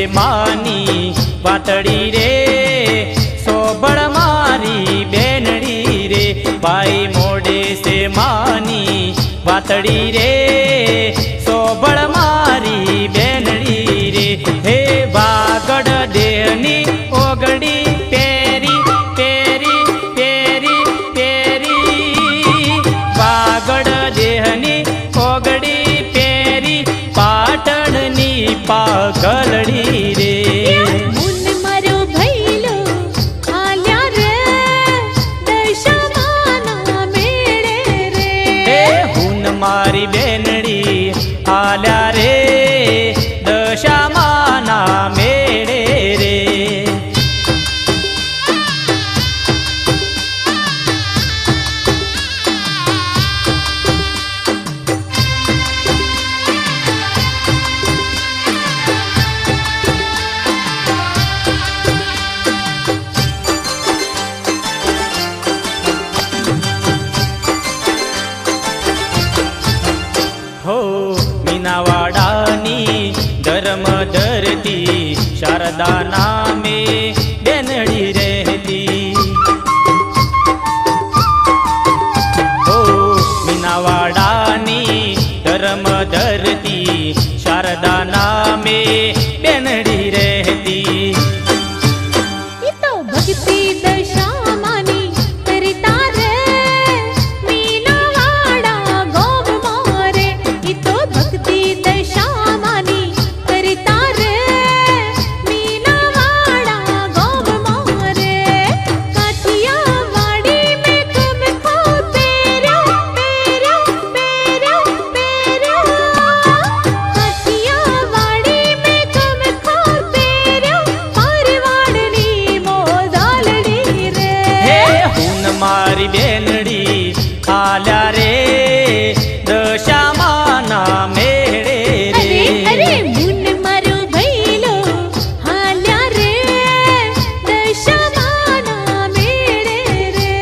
मानी वातड़ी रे सोबड़ मारी बेनड़ी रे। भाई मोड़े से मानी वातड़ी रे सोबड़ मारी बेनड़ी रे। हे बागड़ देहनी ओगड़ी पेरी पेरी पेरी पेरी बागड़ देहनी ओगड़ी पेरी पाटणनी पागलड़ी रे। मुन मारो भैलो आल्या रे दशमाना मेळे रे। हे हुन मारी बेनड़ी आल्या रे दशमाना मेळे रे। हो मीनावाडानी धर्म धरती शारदा नामे बेनड़ी रहती। हो मीनावाडानी धर्म धरती शारदा नामे बेनड़ी रहती। इतो भक्ति दशामानी करता रे मीनावाड़ा गोम मोरे। इतो भक्ति दशामानी करता रे मीनावाड़ा गोम मोरे। काठियावाड़ी में तुम खो पेरो पेरो पेरो पेरो। काठियावाड़ी में तुम खो पेरो मारवाड़नी मोजालड़ी रे। हे हुन मारी बेनड़ी आल्या रे दशामाना मेळे अरे रे। अरे मुन मारो भैलो हाल्या रे दशमाना मेळे रे।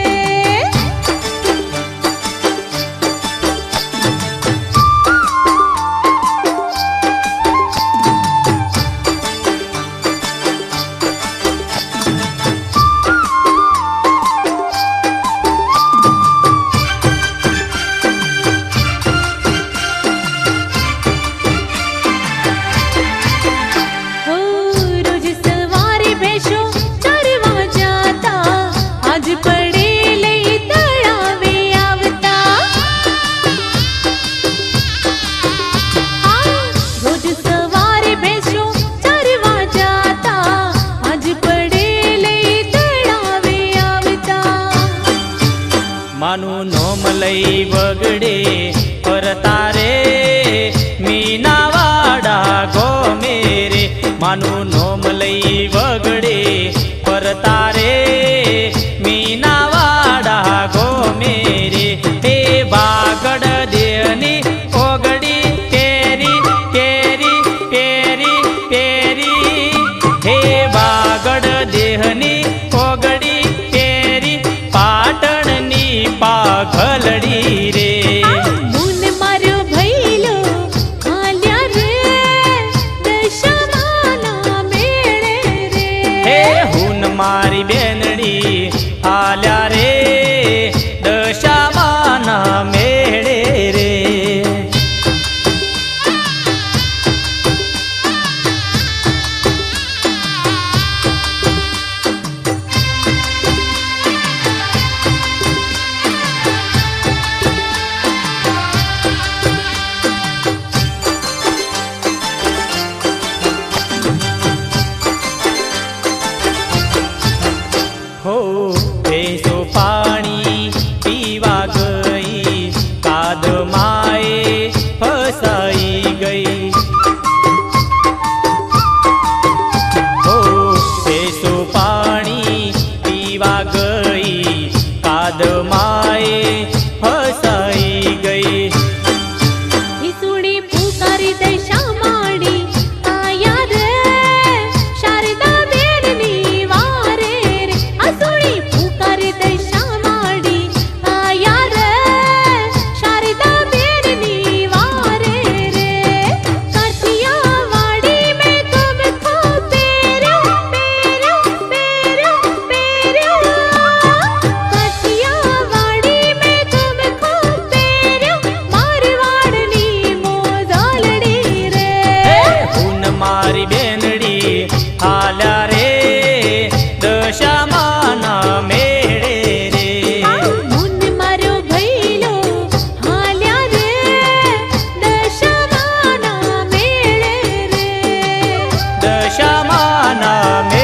हो रोज सवारे भेषो चरवा जाता आज पडेले तळावे आवता। रोज सवारे भेषो चरवा जाता आज पडेले तळावे आवता। मानु नोम लई वगडे परता रे मीनावाड़ा गो मेरे। मानु नोम लई वगडे परता रे मीनावाड़ा गो मेरे। हे बागड़ देहनी ओगड़ी पेरी पेरी पेरी पेरी। हे बागड़ देहनी ओगड़ी पेरी पाटणनी पागलड़ी रे। નામે